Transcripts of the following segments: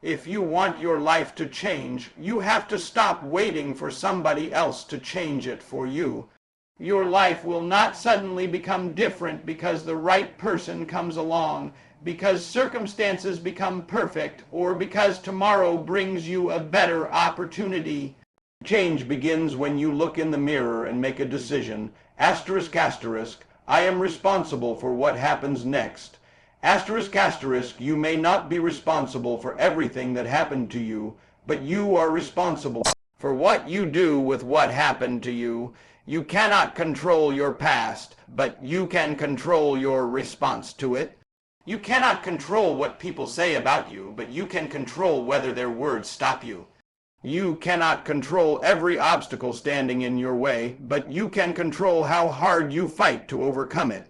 If you want your life to change, you have to stop waiting for somebody else to change it for you. Your life will not suddenly become different because the right person comes along, because circumstances become perfect, or because tomorrow brings you a better opportunity. Change begins when you look in the mirror and make a decision. Asterisk, asterisk, I am responsible for what happens next. Asterisk, asterisk, you may not be responsible for everything that happened to you, but you are responsible for what you do with what happened to you. You cannot control your past, but you can control your response to it. You cannot control what people say about you, but you can control whether their words stop you. You cannot control every obstacle standing in your way, but you can control how hard you fight to overcome it.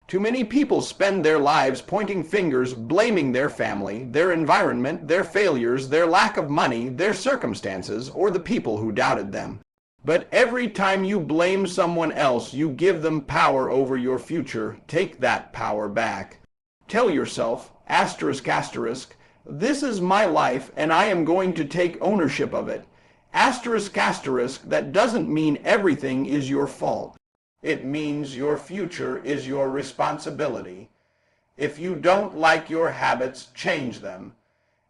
Too many people spend their lives pointing fingers, blaming their family, their environment, their failures, their lack of money, their circumstances, or the people who doubted them. But every time you blame someone else, you give them power over your future. Take that power back. Tell yourself, asterisk, asterisk, this is my life and I am going to take ownership of it. Asterisk, asterisk, that doesn't mean everything is your fault. It means your future is your responsibility. If you don't like your habits, change them.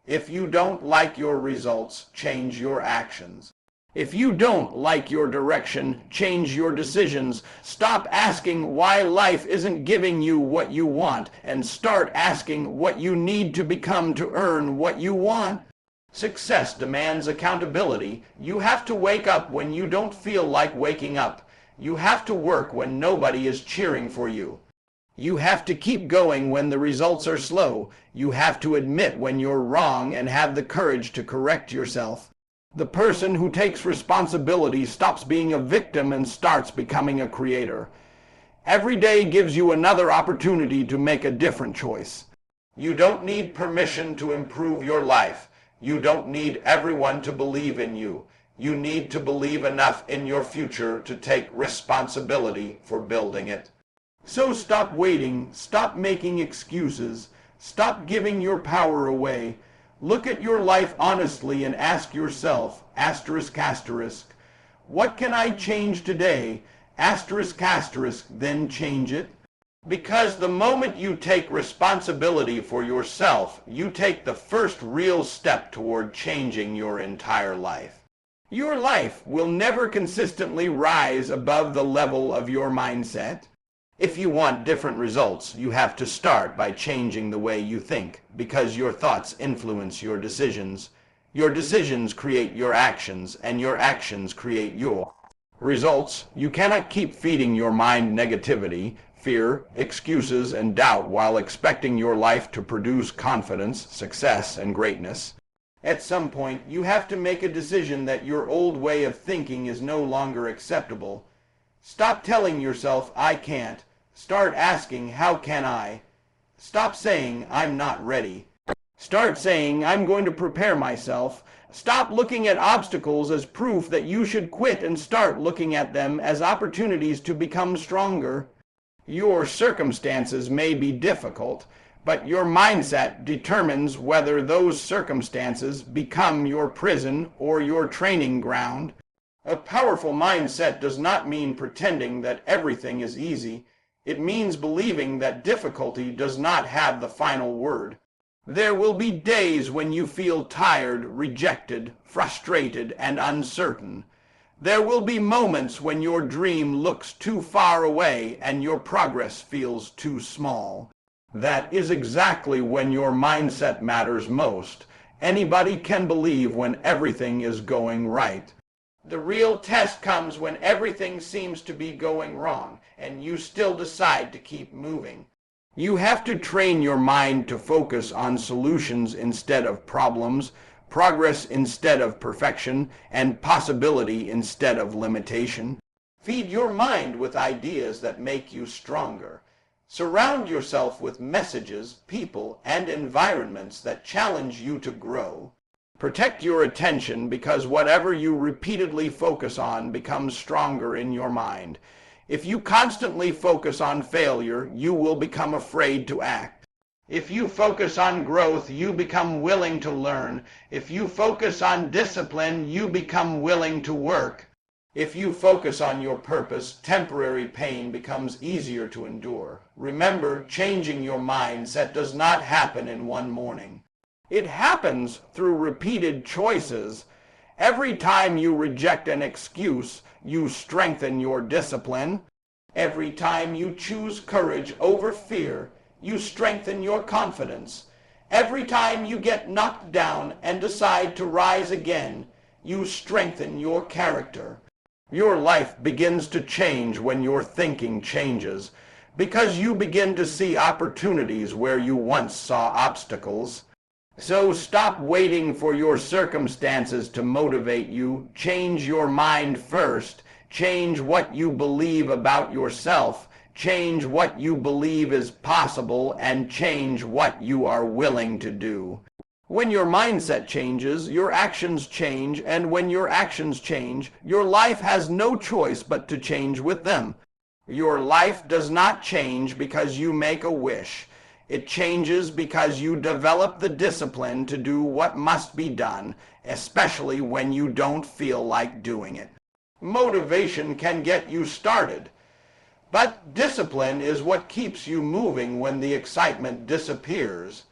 If you don't like your results, change your actions. If you don't like your direction, change your decisions. Stop asking why life isn't giving you what you want, and start asking what you need to become to earn what you want. Success demands accountability. You have to wake up when you don't feel like waking up. You have to work when nobody is cheering for you. You have to keep going when the results are slow. You have to admit when you're wrong and have the courage to correct yourself. The person who takes responsibility stops being a victim and starts becoming a creator. Every day gives you another opportunity to make a different choice. You don't need permission to improve your life. You don't need everyone to believe in you. You need to believe enough in your future to take responsibility for building it. So stop waiting, stop making excuses, stop giving your power away. Look at your life honestly and ask yourself, asterisk, asterisk, what can I change today? Asterisk, asterisk, then change it. Because the moment you take responsibility for yourself, you take the first real step toward changing your entire life. Your life will never consistently rise above the level of your mindset. If you want different results, you have to start by changing the way you think, because your thoughts influence your decisions. Your decisions create your actions, and your actions create your results. You cannot keep feeding your mind negativity, fear, excuses, and doubt while expecting your life to produce confidence, success, and greatness. At some point, you have to make a decision that your old way of thinking is no longer acceptable. Stop telling yourself, I can't. Start asking, how can I? Stop saying, I'm not ready. Start saying, I'm going to prepare myself. Stop looking at obstacles as proof that you should quit and start looking at them as opportunities to become stronger. Your circumstances may be difficult, but your mindset determines whether those circumstances become your prison or your training ground. A powerful mindset does not mean pretending that everything is easy. It means believing that difficulty does not have the final word. There will be days when you feel tired, rejected, frustrated, and uncertain. There will be moments when your dream looks too far away and your progress feels too small. That is exactly when your mindset matters most. Anybody can believe when everything is going right. The real test comes when everything seems to be going wrong, and you still decide to keep moving. You have to train your mind to focus on solutions instead of problems, progress instead of perfection, and possibility instead of limitation. Feed your mind with ideas that make you stronger. Surround yourself with messages, people, and environments that challenge you to grow. Protect your attention, because whatever you repeatedly focus on becomes stronger in your mind. If you constantly focus on failure, you will become afraid to act. If you focus on growth, you become willing to learn. If you focus on discipline, you become willing to work. If you focus on your purpose, temporary pain becomes easier to endure. Remember, changing your mindset does not happen in one morning. It happens through repeated choices. Every time you reject an excuse, you strengthen your discipline. Every time you choose courage over fear, you strengthen your confidence. Every time you get knocked down and decide to rise again, you strengthen your character. Your life begins to change when your thinking changes, because you begin to see opportunities where you once saw obstacles. So stop waiting for your circumstances to motivate you. Change your mind first. Change what you believe about yourself. Change what you believe is possible, and change what you are willing to do. When your mindset changes, your actions change, and when your actions change, your life has no choice but to change with them. Your life does not change because you make a wish. It changes because you develop the discipline to do what must be done, especially when you don't feel like doing it. Motivation can get you started, but discipline is what keeps you moving when the excitement disappears.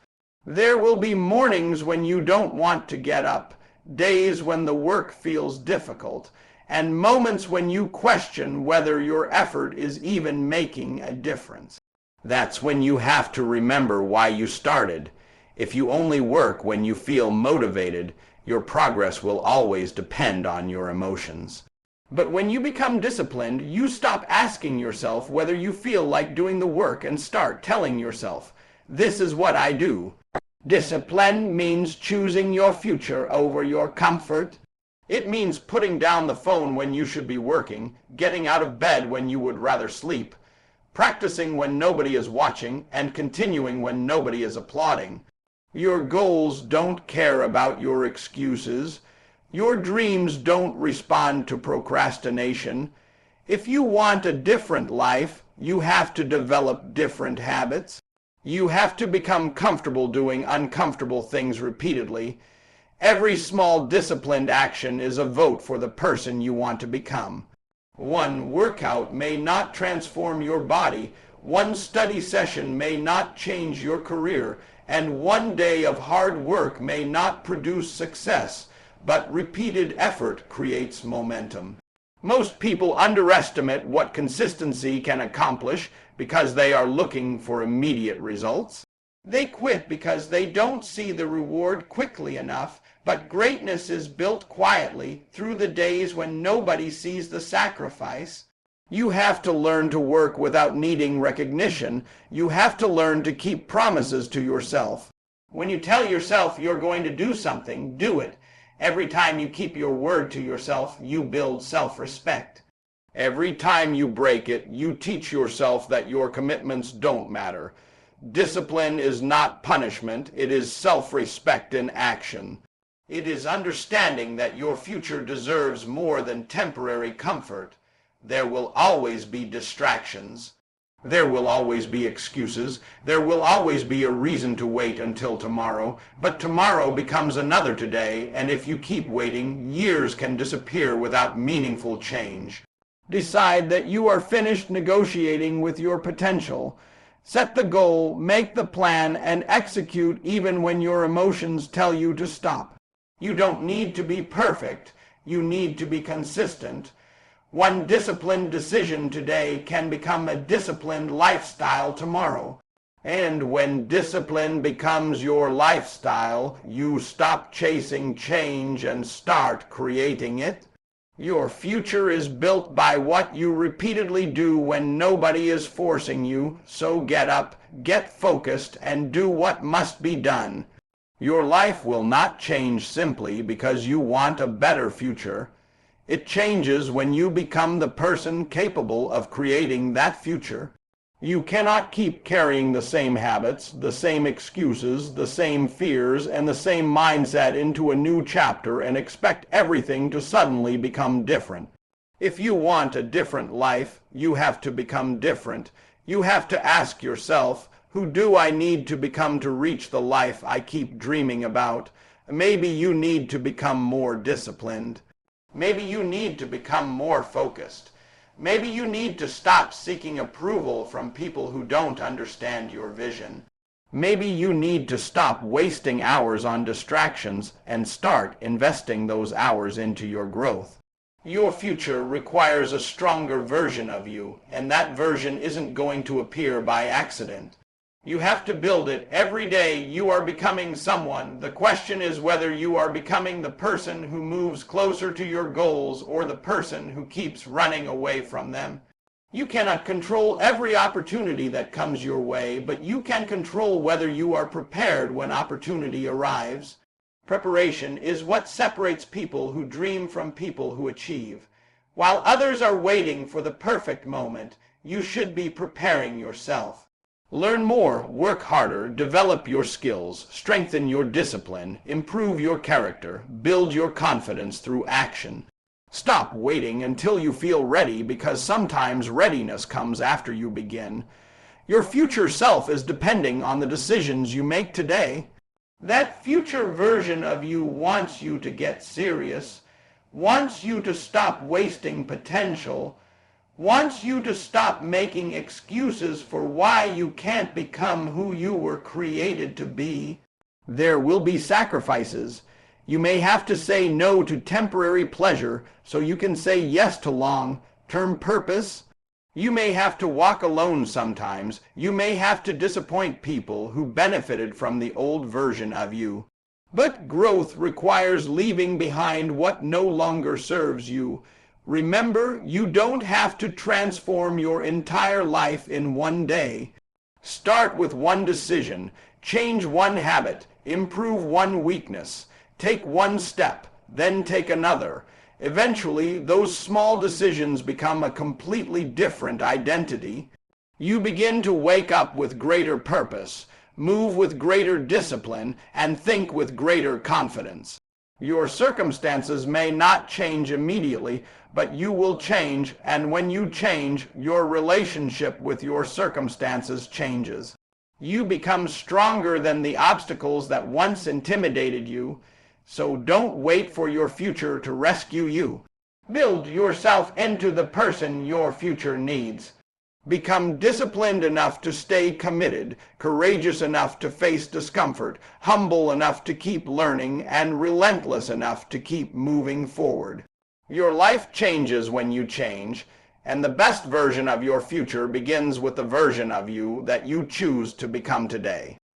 There will be mornings when you don't want to get up, days when the work feels difficult, and moments when you question whether your effort is even making a difference. That's when you have to remember why you started. If you only work when you feel motivated, your progress will always depend on your emotions. But when you become disciplined, you stop asking yourself whether you feel like doing the work and start telling yourself, "This is what I do." Discipline means choosing your future over your comfort. It means putting down the phone when you should be working, getting out of bed when you would rather sleep, practicing when nobody is watching, and continuing when nobody is applauding. Your goals don't care about your excuses. Your dreams don't respond to procrastination. If you want a different life, you have to develop different habits. You have to become comfortable doing uncomfortable things repeatedly. Every small disciplined action is a vote for the person you want to become. One workout may not transform your body, one study session may not change your career, and one day of hard work may not produce success, but repeated effort creates momentum. Most people underestimate what consistency can accomplish because they are looking for immediate results. They quit because they don't see the reward quickly enough, but greatness is built quietly through the days when nobody sees the sacrifice. You have to learn to work without needing recognition. You have to learn to keep promises to yourself. When you tell yourself you're going to do something, do it. Every time you keep your word to yourself, you build self-respect. Every time you break it, you teach yourself that your commitments don't matter. Discipline is not punishment, it is self-respect in action. It is understanding that your future deserves more than temporary comfort. There will always be distractions. There will always be excuses. There will always be a reason to wait until tomorrow. But tomorrow becomes another today, and if you keep waiting, years can disappear without meaningful change. Decide that you are finished negotiating with your potential. Set the goal, make the plan, and execute even when your emotions tell you to stop. You don't need to be perfect. You need to be consistent. One disciplined decision today can become a disciplined lifestyle tomorrow. And when discipline becomes your lifestyle, you stop chasing change and start creating it. Your future is built by what you repeatedly do when nobody is forcing you, so get up, get focused, and do what must be done. Your life will not change simply because you want a better future. It changes when you become the person capable of creating that future. You cannot keep carrying the same habits, the same excuses, the same fears, and the same mindset into a new chapter and expect everything to suddenly become different. If you want a different life, you have to become different. You have to ask yourself, Who do I need to become to reach the life I keep dreaming about? Maybe you need to become more disciplined. Maybe you need to become more focused. Maybe you need to stop seeking approval from people who don't understand your vision. Maybe you need to stop wasting hours on distractions and start investing those hours into your growth. Your future requires a stronger version of you, and that version isn't going to appear by accident. You have to build it every day. You are becoming someone. The question is whether you are becoming the person who moves closer to your goals or the person who keeps running away from them. You cannot control every opportunity that comes your way, but you can control whether you are prepared when opportunity arrives. Preparation is what separates people who dream from people who achieve. While others are waiting for the perfect moment, you should be preparing yourself. Learn more, work harder, develop your skills, strengthen your discipline, improve your character, build your confidence through action. Stop waiting until you feel ready, because sometimes readiness comes after you begin. Your future self is depending on the decisions you make today. That future version of you wants you to get serious, wants you to stop wasting potential, wants you to stop making excuses for why you can't become who you were created to be. There will be sacrifices. You may have to say no to temporary pleasure so you can say yes to long-term purpose. You may have to walk alone sometimes. You may have to disappoint people who benefited from the old version of you. But growth requires leaving behind what no longer serves you. Remember, you don't have to transform your entire life in one day. Start with one decision, change one habit, improve one weakness, take one step, then take another. Eventually, those small decisions become a completely different identity. You begin to wake up with greater purpose, move with greater discipline, and think with greater confidence. Your circumstances may not change immediately, but you will change, and when you change, your relationship with your circumstances changes. You become stronger than the obstacles that once intimidated you, so don't wait for your future to rescue you. Build yourself into the person your future needs. Become disciplined enough to stay committed, courageous enough to face discomfort, humble enough to keep learning, and relentless enough to keep moving forward. Your life changes when you change, and the best version of your future begins with the version of you that you choose to become today.